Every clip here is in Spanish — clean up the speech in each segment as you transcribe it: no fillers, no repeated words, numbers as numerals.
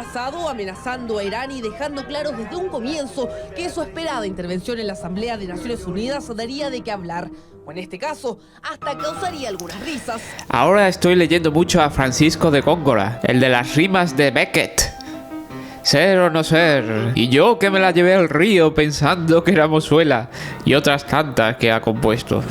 trazado, amenazando a Irán y dejando claro desde un comienzo que su esperada intervención en la Asamblea de Naciones Unidas daría de qué hablar, o en este caso, hasta causaría algunas risas. Ahora estoy leyendo mucho a Francisco de Góngora, el de las rimas de Beckett. Ser o no ser, y yo que me la llevé al río pensando que era mozuela, y otras tantas que ha compuesto.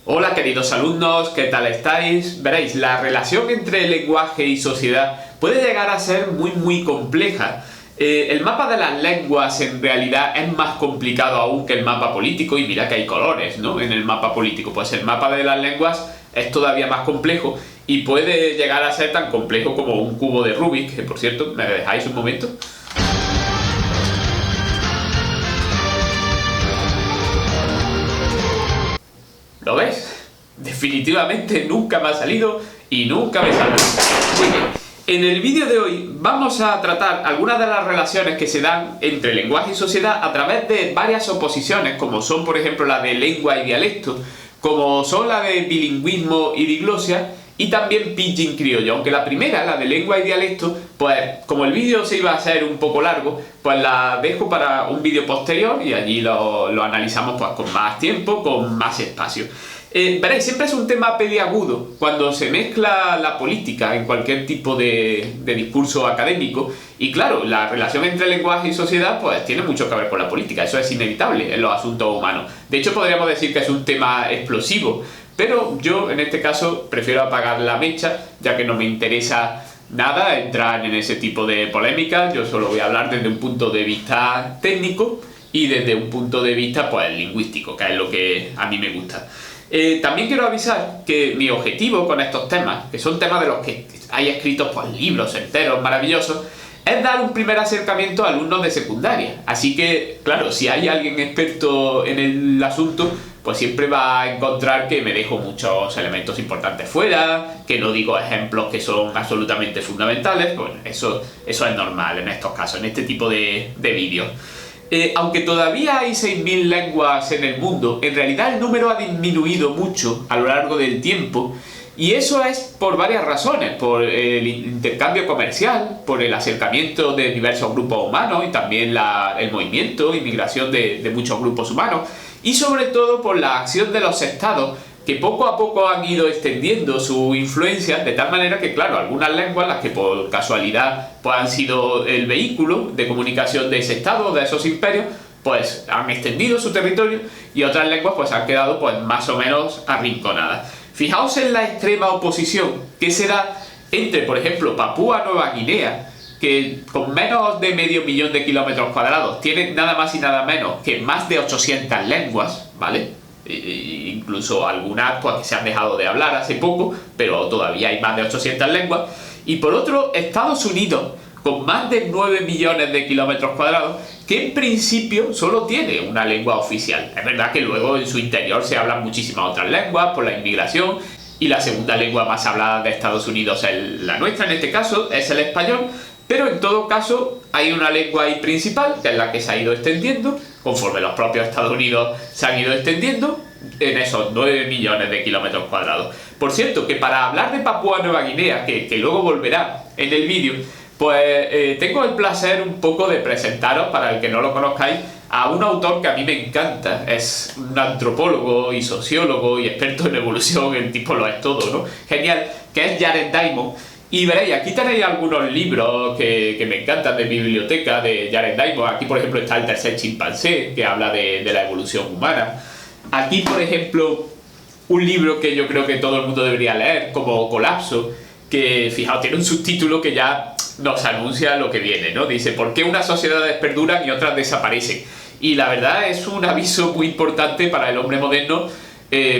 Hola queridos alumnos, ¿qué tal estáis? Veréis, la relación entre lenguaje y sociedad puede llegar a ser muy compleja. El mapa de las lenguas en realidad es más complicado aún que el mapa político, y mira que hay colores, ¿no? En el mapa político, pues el mapa de las lenguas es todavía más complejo y puede llegar a ser tan complejo como un cubo de Rubik, que por cierto, ¿me dejáis un momento? ¿Lo ves? Definitivamente nunca me ha salido y nunca me saldrá. Muy bien. En el vídeo de hoy vamos a tratar algunas de las relaciones que se dan entre lenguaje y sociedad a través de varias oposiciones, como son por ejemplo la de lengua y dialecto, como son la de bilingüismo y diglosia, y también pidgin criollo, aunque la primera, la de lengua y dialecto, pues como el vídeo se iba a hacer un poco largo, pues la dejo para un vídeo posterior y allí lo analizamos pues con más tiempo, con más espacio. Veréis, siempre es un tema peliagudo cuando se mezcla la política en cualquier tipo de discurso académico, y claro, la relación entre lenguaje y sociedad pues tiene mucho que ver con la política, eso es inevitable en los asuntos humanos. De hecho podríamos decir que es un tema explosivo, pero yo en este caso prefiero apagar la mecha, ya que no me interesa nada entrar en ese tipo de polémicas. Yo solo voy a hablar desde un punto de vista técnico y desde un punto de vista pues lingüístico, que es lo que a mí me gusta. También quiero avisar que mi objetivo con estos temas, que son temas de los que hay escritos pues libros enteros maravillosos, es dar un primer acercamiento a alumnos de secundaria. Así que, claro, si hay alguien experto en el asunto, pues siempre va a encontrar que me dejo muchos elementos importantes fuera, que no digo ejemplos que son absolutamente fundamentales. Bueno, eso es normal en estos casos, en este tipo de vídeos. Aunque todavía hay 6.000 lenguas en el mundo, en realidad el número ha disminuido mucho a lo largo del tiempo, y eso es por varias razones: por el intercambio comercial, por el acercamiento de diversos grupos humanos y también el movimiento y migración de muchos grupos humanos, y sobre todo por la acción de los estados, que poco a poco han ido extendiendo su influencia, de tal manera que, claro, algunas lenguas, las que por casualidad pues han sido el vehículo de comunicación de ese estado, de esos imperios, pues han extendido su territorio, y otras lenguas pues han quedado pues más o menos arrinconadas. Fijaos en la extrema oposición que se da entre, por ejemplo, Papúa Nueva Guinea, que con menos de medio millón de kilómetros cuadrados tiene nada más y nada menos que más de 800 lenguas, ¿vale? Incluso algunas pues que se han dejado de hablar hace poco, pero todavía hay más de 800 lenguas. Y por otro, Estados Unidos, con más de 9 millones de kilómetros cuadrados, que en principio solo tiene una lengua oficial. Es verdad que luego en su interior se hablan muchísimas otras lenguas por la inmigración, y la segunda lengua más hablada de Estados Unidos es la nuestra, en este caso, es el español. Pero en todo caso hay una lengua ahí principal, que es la que se ha ido extendiendo conforme los propios Estados Unidos se han ido extendiendo en esos 9 millones de kilómetros cuadrados. Por cierto, que para hablar de Papúa Nueva Guinea, que luego volverá en el vídeo, pues tengo el placer un poco de presentaros, para el que no lo conozcáis, a un autor que a mí me encanta. Es un antropólogo y sociólogo y experto en evolución, el tipo lo es todo, ¿no? Genial, que es Jared Diamond. Y veréis, aquí tenéis algunos libros que me encantan de biblioteca de Jared Diamond. Aquí, por ejemplo, está El tercer chimpancé, que habla de la evolución humana. Aquí, por ejemplo, un libro que yo creo que todo el mundo debería leer, como Colapso, que, fijaos, tiene un subtítulo que ya nos anuncia lo que viene, ¿no? Dice: ¿por qué unas sociedades perduran y otras desaparecen? Y la verdad es un aviso muy importante para el hombre moderno,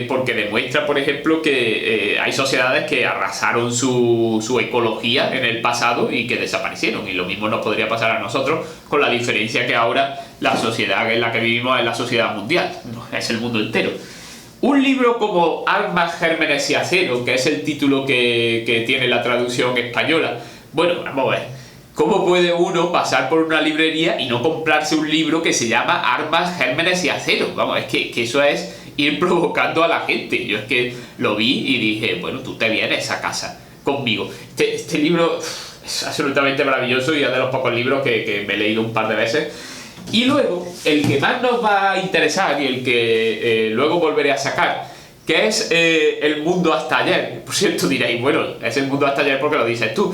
porque demuestra, por ejemplo, que hay sociedades que arrasaron su ecología en el pasado y que desaparecieron, y lo mismo nos podría pasar a nosotros, con la diferencia que ahora la sociedad en la que vivimos es la sociedad mundial, no, es el mundo entero. Un libro como Armas, Gérmenes y Acero, que es el título que tiene la traducción española, bueno, vamos a ver, ¿Cómo puede uno pasar por una librería y no comprarse un libro que se llama Armas, Gérmenes y Acero? Vamos, es que eso es ir provocando a la gente. Yo es que lo vi y dije, bueno, tú te vienes a casa conmigo. Este libro es absolutamente maravilloso y es de los pocos libros que me he leído un par de veces. Y luego, el que más nos va a interesar y el que luego volveré a sacar, que es El mundo hasta ayer. Por cierto, diréis, bueno, es El mundo hasta ayer porque lo dices tú.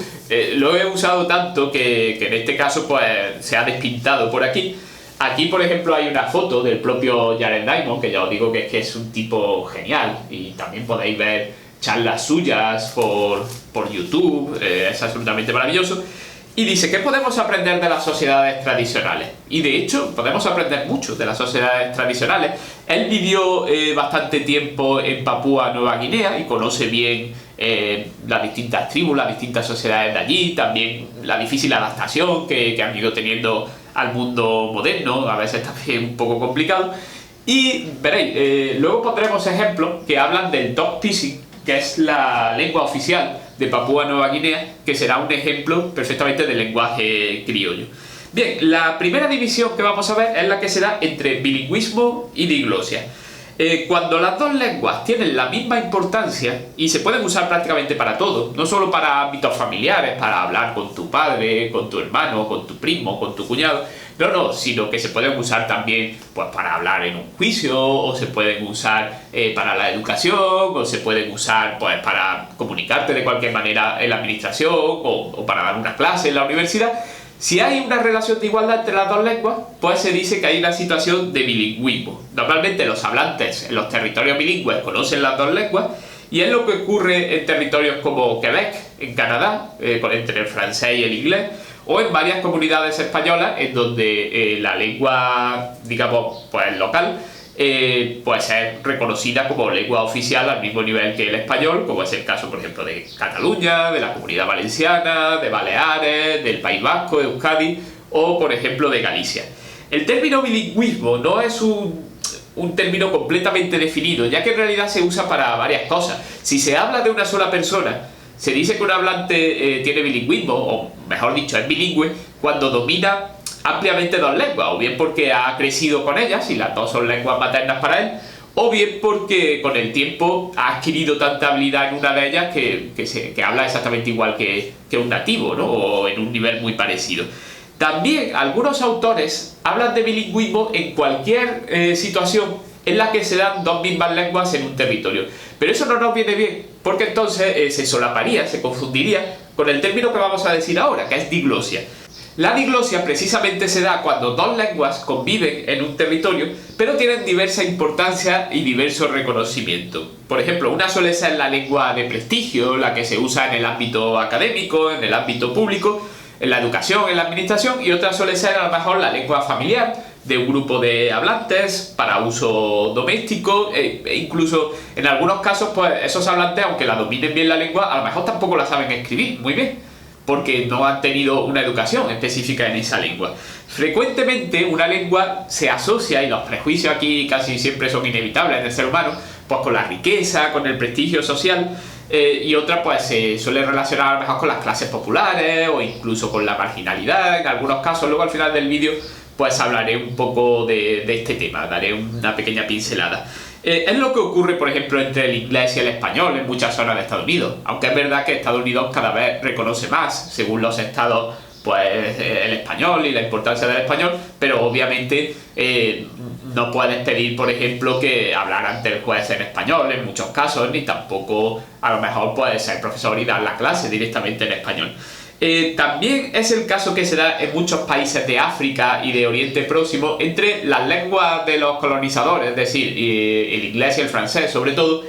Lo he usado tanto que en este caso pues se ha despintado por aquí. Aquí, por ejemplo, hay una foto del propio Jared Diamond, que ya os digo que es un tipo genial. Y también podéis ver charlas suyas por YouTube, es absolutamente maravilloso. Y dice, ¿qué podemos aprender de las sociedades tradicionales? Y de hecho, podemos aprender mucho de las sociedades tradicionales. Él vivió bastante tiempo en Papúa Nueva Guinea y conoce bien las distintas tribus, las distintas sociedades de allí, también la difícil adaptación que han ido teniendo al mundo moderno, a veces también un poco complicado. Y veréis, luego pondremos ejemplos que hablan del Tok Pisin, que es la lengua oficial de Papúa Nueva Guinea, que será un ejemplo perfectamente del lenguaje criollo. Bien, la primera división que vamos a ver es la que se da entre bilingüismo y diglosia. Cuando las dos lenguas tienen la misma importancia y se pueden usar prácticamente para todo, no solo para ámbitos familiares, para hablar con tu padre, con tu hermano, con tu primo, con tu cuñado, no, sino que se pueden usar también pues, para hablar en un juicio, o se pueden usar para la educación, o se pueden usar pues, para comunicarte de cualquier manera en la administración, o para dar una clase en la universidad. Si hay una relación de igualdad entre las dos lenguas, pues se dice que hay una situación de bilingüismo. Normalmente los hablantes en los territorios bilingües conocen las dos lenguas, y es lo que ocurre en territorios como Quebec, en Canadá, entre el francés y el inglés, o en varias comunidades españolas en donde la lengua, digamos, pues local, pues es reconocida como lengua oficial al mismo nivel que el español, como es el caso, por ejemplo, de Cataluña, de la Comunidad Valenciana, de Baleares, del País Vasco, de Euskadi, o, por ejemplo, de Galicia. El término bilingüismo no es un término completamente definido, ya que en realidad se usa para varias cosas. Si se habla de una sola persona, se dice que un hablante tiene bilingüismo, o mejor dicho, es bilingüe, cuando domina ampliamente dos lenguas, o bien porque ha crecido con ellas y las dos son lenguas maternas para él, o bien porque con el tiempo ha adquirido tanta habilidad en una de ellas que habla exactamente igual que un nativo, ¿no? O en un nivel muy parecido. También algunos autores hablan de bilingüismo en cualquier situación en la que se dan dos mismas lenguas en un territorio. Pero eso no nos viene bien, porque entonces se solaparía, se confundiría con el término que vamos a decir ahora, que es diglosia. La diglosia precisamente se da cuando dos lenguas conviven en un territorio, pero tienen diversa importancia y diverso reconocimiento. Por ejemplo, una suele ser la lengua de prestigio, la que se usa en el ámbito académico, en el ámbito público, en la educación, en la administración, y otra suele ser a lo mejor la lengua familiar, de un grupo de hablantes para uso doméstico, e incluso en algunos casos pues esos hablantes, aunque la dominen bien la lengua, a lo mejor tampoco la saben escribir muy bien, porque no han tenido una educación específica en esa lengua. Frecuentemente una lengua se asocia, y los prejuicios aquí casi siempre son inevitables en el ser humano, pues con la riqueza, con el prestigio social, y otra pues se suele relacionar a lo mejor con las clases populares o incluso con la marginalidad en algunos casos. Luego al final del vídeo pues hablaré un poco de este tema, daré una pequeña pincelada. Es lo que ocurre, por ejemplo, entre el inglés y el español en muchas zonas de Estados Unidos, aunque es verdad que Estados Unidos cada vez reconoce más, según los estados, pues el español y la importancia del español, pero obviamente no puedes pedir, por ejemplo, que hablar ante el juez en español en muchos casos, ni tampoco a lo mejor puedes ser profesor y dar la clase directamente en español. También es el caso que se da en muchos países de África y de Oriente Próximo entre las lenguas de los colonizadores, es decir, el inglés y el francés sobre todo,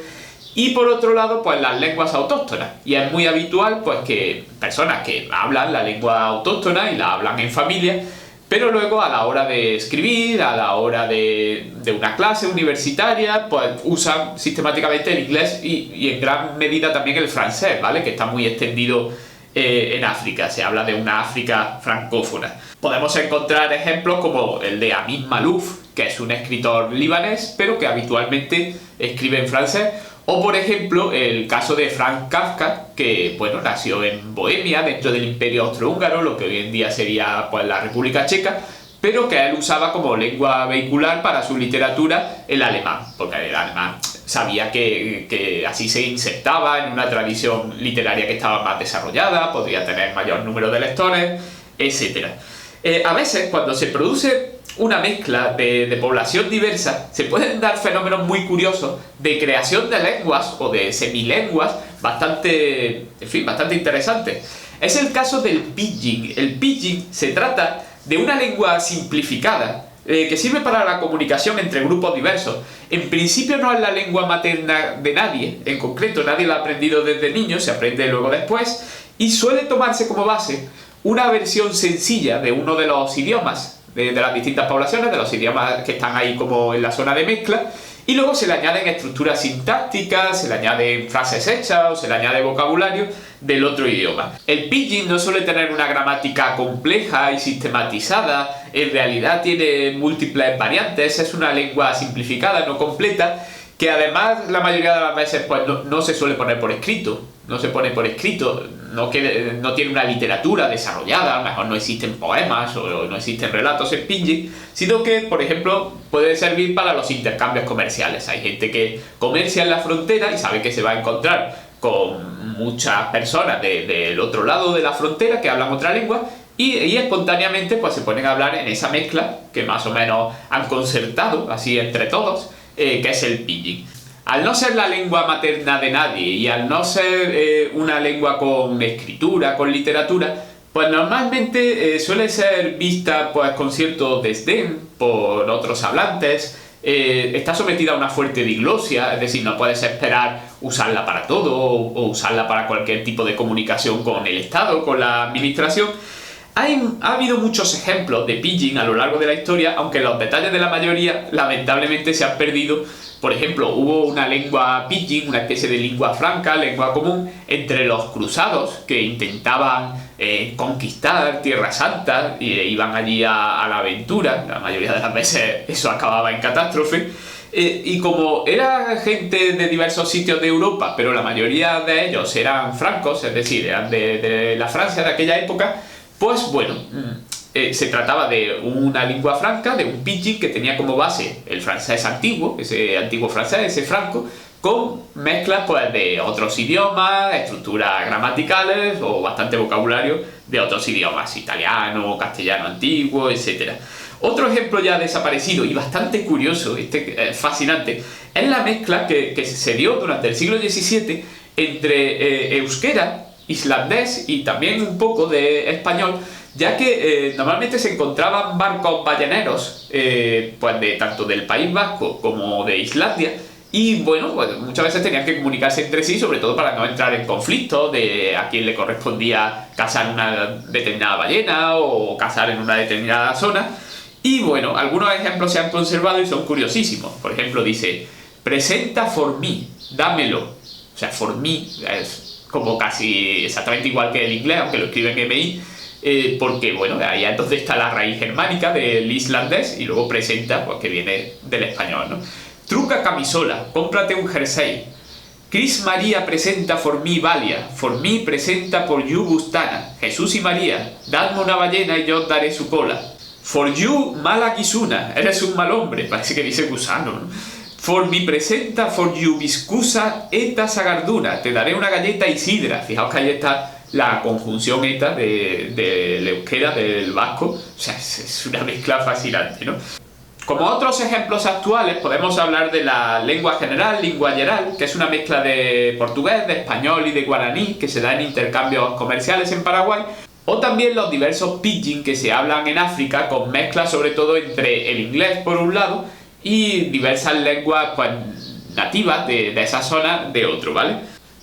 y por otro lado pues las lenguas autóctonas. Y es muy habitual pues que personas que hablan la lengua autóctona y la hablan en familia, pero luego a la hora de escribir, a la hora de una clase universitaria, pues usan sistemáticamente el inglés y en gran medida también el francés, ¿vale? Que está muy extendido en África, se habla de una África francófona. Podemos encontrar ejemplos como el de Amin Maalouf, que es un escritor libanés, pero que habitualmente escribe en francés, O por ejemplo, el caso de Franz Kafka, que bueno, nació en Bohemia, dentro del Imperio Austrohúngaro, lo que hoy en día sería pues, la República Checa, pero que él usaba como lengua vehicular para su literatura el alemán, porque el alemán sabía que así se insertaba en una tradición literaria que estaba más desarrollada, podría tener mayor número de lectores, etc. A veces, cuando se produce una mezcla de población diversa, se pueden dar fenómenos muy curiosos de creación de lenguas o de semilenguas bastante interesantes. Es el caso del pidgin. El pidgin se trata de una lengua simplificada que sirve para la comunicación entre grupos diversos. En principio no es la lengua materna de nadie, en concreto nadie la ha aprendido desde niño, se aprende luego después, y suele tomarse como base una versión sencilla de uno de los idiomas de las distintas poblaciones, de los idiomas que están ahí como en la zona de mezcla, y luego se le añaden estructuras sintácticas, se le añaden frases hechas o se le añade vocabulario del otro idioma. El pidgin no suele tener una gramática compleja y sistematizada, en realidad tiene múltiples variantes, es una lengua simplificada, no completa, que además la mayoría de las veces pues, no se suele poner por escrito, no tiene una literatura desarrollada, a lo mejor no existen poemas o no existen relatos en pidgin, sino que, por ejemplo, puede servir para los intercambios comerciales. Hay gente que comercia en la frontera y sabe que se va a encontrar con muchas personas del otro lado de la frontera que hablan otra lengua y espontáneamente pues, se ponen a hablar en esa mezcla que más o menos han concertado así entre todos, que es el pidgin. Al no ser la lengua materna de nadie y al no ser una lengua con escritura, con literatura, pues normalmente suele ser vista pues, con cierto desdén por otros hablantes, está sometida a una fuerte diglosia, es decir, no puedes esperar usarla para todo o usarla para cualquier tipo de comunicación con el Estado, con la administración. Ha habido muchos ejemplos de pidgin a lo largo de la historia, aunque los detalles de la mayoría lamentablemente se han perdido. Por ejemplo, hubo una lengua pidgin, una especie de lengua franca, lengua común, entre los cruzados que intentaban conquistar Tierra Santa e iban allí a la aventura. La mayoría de las veces eso acababa en catástrofe. Y como era gente de diversos sitios de Europa, pero la mayoría de ellos eran francos, es decir, eran de la Francia de aquella época, pues bueno, se trataba de una lengua franca, de un pidgin que tenía como base el francés antiguo, ese antiguo francés, ese franco, con mezclas pues, de otros idiomas, estructuras gramaticales o bastante vocabulario de otros idiomas, italiano, castellano antiguo, etc. Otro ejemplo ya desaparecido y bastante curioso, fascinante, es la mezcla que se dio durante el siglo XVII entre euskera, islandés y también un poco de español, ya que normalmente se encontraban barcos balleneros pues tanto del País Vasco como de Islandia y bueno, pues muchas veces tenían que comunicarse entre sí, sobre todo para no entrar en conflicto de a quién le correspondía cazar una determinada ballena o cazar en una determinada zona. Y bueno, algunos ejemplos se han conservado y son curiosísimos. Por ejemplo, dice, presenta for me, dámelo. O sea, for me es como casi exactamente igual que el inglés, aunque lo escriben MI, porque bueno, ahí es donde está la raíz germánica del islandés y luego presenta, pues que viene del español, ¿no? Truca camisola, cómprate un jersey. Cris María presenta for me Valia, for me presenta por you Gustana. Jesús y María, dadme una ballena y yo os daré su cola. For you mala guisuna, eres un mal hombre, parece que dice gusano, ¿no? For me presenta for you viscusa eta sagarduna, te daré una galleta y sidra. Fijaos que ahí está la conjunción eta del euskera, del vasco, o sea, es una mezcla fascinante, ¿no? Como otros ejemplos actuales podemos hablar de la lengua general, lingua geral, que es una mezcla de portugués, de español y de guaraní que se da en intercambios comerciales en Paraguay, o también los diversos pidgin que se hablan en África con mezclas sobre todo entre el inglés por un lado y diversas lenguas pues, nativas de esa zona de otro, ¿vale?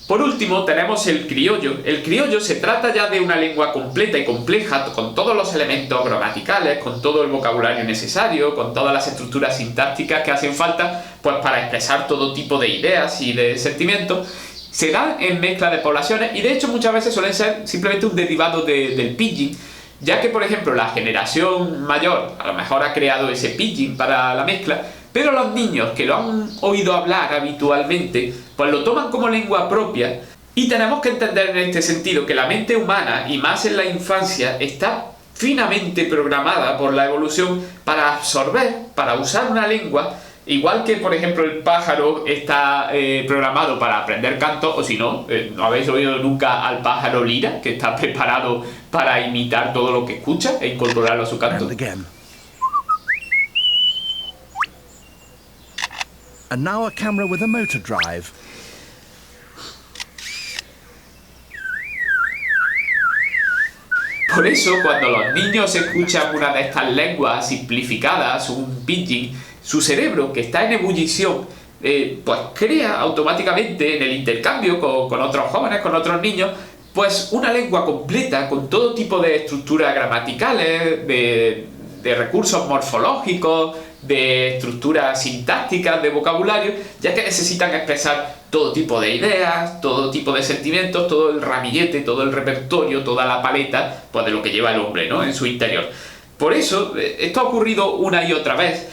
Por último tenemos el criollo. El criollo se trata ya de una lengua completa y compleja, con todos los elementos gramaticales, con todo el vocabulario necesario, con todas las estructuras sintácticas que hacen falta pues, para expresar todo tipo de ideas y de sentimientos. Se dan en mezcla de poblaciones y de hecho muchas veces suelen ser simplemente un derivado del pidgin, ya que por ejemplo la generación mayor a lo mejor ha creado ese pidgin para la mezcla, Pero los niños que lo han oído hablar habitualmente, pues lo toman como lengua propia. Y tenemos que entender en este sentido que la mente humana, y más en la infancia, está finamente programada por la evolución para absorber, para usar una lengua, igual que por ejemplo el pájaro está programado para aprender canto, o si no, no habéis oído nunca al pájaro lira, que está preparado para imitar todo lo que escucha e incorporarlo a su canto. And now a camera with a motor drive. Por eso, cuando los niños escuchan una de estas lenguas simplificadas, un pidgin, su cerebro, que está en ebullición, pues crea automáticamente en el intercambio con otros jóvenes, con otros niños, pues una lengua completa con todo tipo de estructuras gramaticales, de recursos morfológicos, de estructuras sintácticas, de vocabulario, ya que necesitan expresar todo tipo de ideas, todo tipo de sentimientos, todo el ramillete, todo el repertorio, toda la paleta, pues de lo que lleva el hombre, ¿no?, en su interior. Por eso, esto ha ocurrido una y otra vez.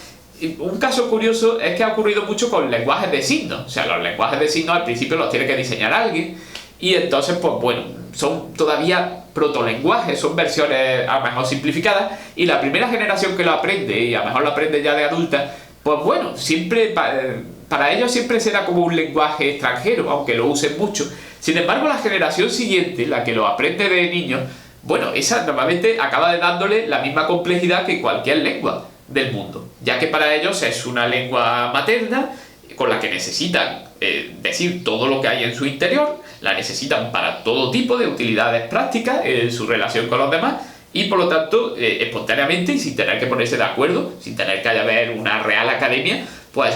Un caso curioso es que ha ocurrido mucho con lenguajes de signos. O sea, los lenguajes de signos al principio los tiene que diseñar alguien, y entonces, pues bueno, son todavía protolenguajes, son versiones a lo mejor simplificadas, y la primera generación que lo aprende, y a lo mejor lo aprende ya de adulta, pues bueno, siempre para ellos siempre será como un lenguaje extranjero, aunque lo usen mucho. Sin embargo, la generación siguiente, la que lo aprende de niños, bueno, esa normalmente acaba dándole la misma complejidad que cualquier lengua del mundo, ya que para ellos es una lengua materna con la que necesitan decir todo lo que hay en su interior, la necesitan para todo tipo de utilidades prácticas en su relación con los demás, y por lo tanto, espontáneamente y sin tener que ponerse de acuerdo, sin tener que haber una real academia, pues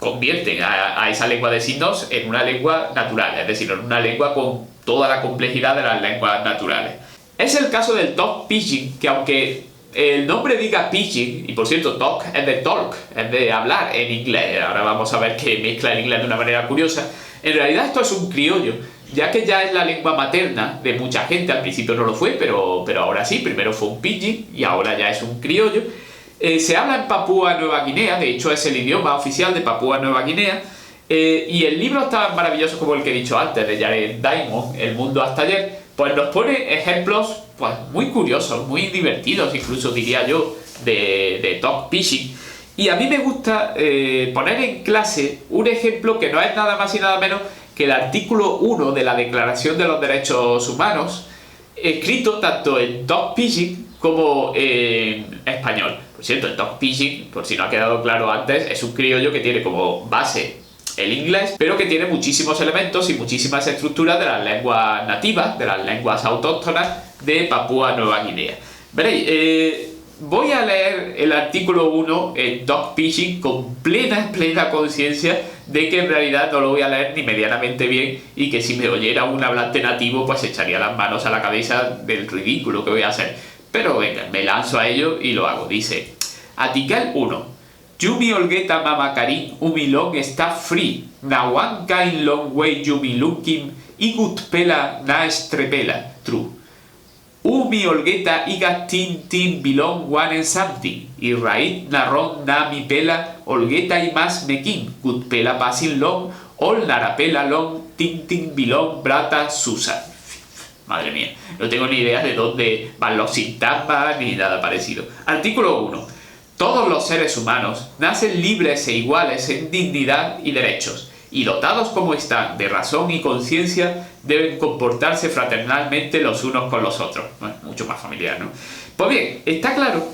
convierten a esa lengua de signos en una lengua natural, es decir, en una lengua con toda la complejidad de las lenguas naturales. Es el caso del talk pidgin, que aunque el nombre diga pidgin, y por cierto, talk es de talk, es de hablar en inglés, ahora vamos a ver que mezcla el inglés de una manera curiosa, en realidad esto es un criollo, ya que ya es la lengua materna de mucha gente. Al principio no lo fue, pero ahora sí, primero fue un pidgin y ahora ya es un criollo. Se habla en Papúa Nueva Guinea, de hecho es el idioma oficial de Papúa Nueva Guinea, y el libro tan maravilloso como el que he dicho antes, de Jared Diamond, El mundo hasta ayer, pues nos pone ejemplos pues muy curiosos, muy divertidos, incluso diría yo, de talk pidgin. Y a mí me gusta poner en clase un ejemplo que no es nada más y nada menos que el artículo 1 de la Declaración de los Derechos Humanos, escrito tanto en talk pidgin como en español. Por cierto, el talk pidgin, por si no ha quedado claro antes, es un criollo que tiene como base el inglés, pero que tiene muchísimos elementos y muchísimas estructuras de las lenguas nativas, de las lenguas autóctonas de Papúa Nueva Guinea. Veréis, voy a leer el artículo 1 en talk pidgin con plena conciencia de que en realidad no lo voy a leer ni medianamente bien, y que si me oyera un hablante nativo pues echaría las manos a la cabeza del ridículo que voy a hacer. Pero venga, me lanzo a ello y lo hago. Dice: Artikel 1. Yumi olgeta mamakarin umilong está free. Na one kind long way yumi looking igut pela na estrepela. True. Umi olgeta iga tin bilong one and something. Y raid narron na mi pela olgeta y más mekin. Gut pela pasin long. Ol narapela long tin bilong brata susan. Madre mía, no tengo ni idea de dónde van los sintagmas ni nada parecido. Artículo 1. Todos los seres humanos nacen libres e iguales en dignidad y derechos, y dotados como están de razón y conciencia, deben comportarse fraternalmente los unos con los otros. Bueno, mucho más familiar, ¿no? Pues bien, está claro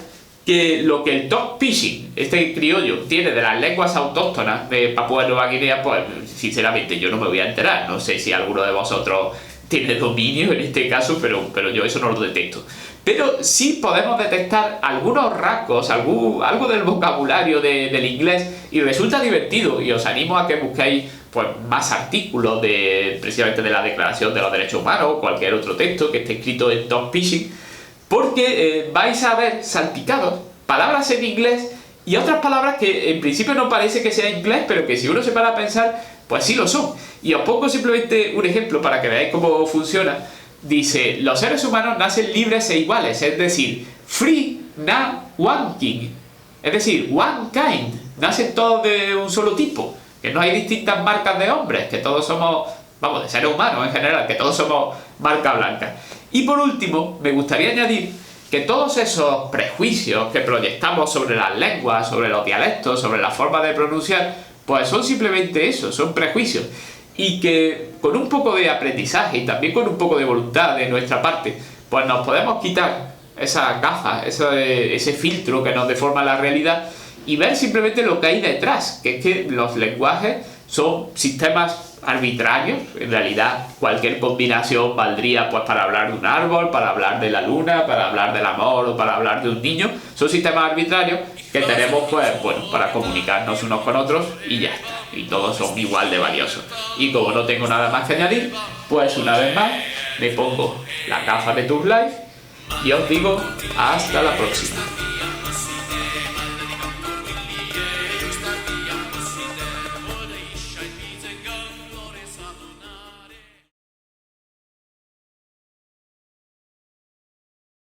que lo que el talk pidgin, este criollo, tiene de las lenguas autóctonas de Papúa Nueva Guinea, pues sinceramente yo no me voy a enterar. No sé si alguno de vosotros tiene dominio en este caso, pero yo eso no lo detecto. Pero sí podemos detectar algunos rasgos, algo del vocabulario del inglés, y resulta divertido, y os animo a que busquéis pues más artículos precisamente de la Declaración de los Derechos Humanos o cualquier otro texto que esté escrito en talk pidgin, porque vais a ver salpicados palabras en inglés y otras palabras que en principio no parece que sea inglés, pero que si uno se para a pensar, pues sí lo son. Y os pongo simplemente un ejemplo para que veáis cómo funciona. Dice: los seres humanos nacen libres e iguales, es decir, free na one king, es decir, one kind, nacen todos de un solo tipo, que no hay distintas marcas de hombres, que todos somos, vamos, de seres humanos en general, que todos somos marca blanca. Y por último, me gustaría añadir que todos esos prejuicios que proyectamos sobre las lenguas, sobre los dialectos, sobre la forma de pronunciar, pues son simplemente eso, son prejuicios. Y que con un poco de aprendizaje y también con un poco de voluntad de nuestra parte, pues nos podemos quitar esas gafas, ese filtro que nos deforma la realidad y ver simplemente lo que hay detrás, que es que los lenguajes son sistemas arbitrarios. En realidad cualquier combinación valdría pues para hablar de un árbol, para hablar de la luna, para hablar del amor o para hablar de un niño. Son sistemas arbitrarios que tenemos pues bueno, para comunicarnos unos con otros y ya está, y todos son igual de valiosos. Y como no tengo nada más que añadir, pues una vez más me pongo la gafa de TUF Live y os digo hasta la próxima.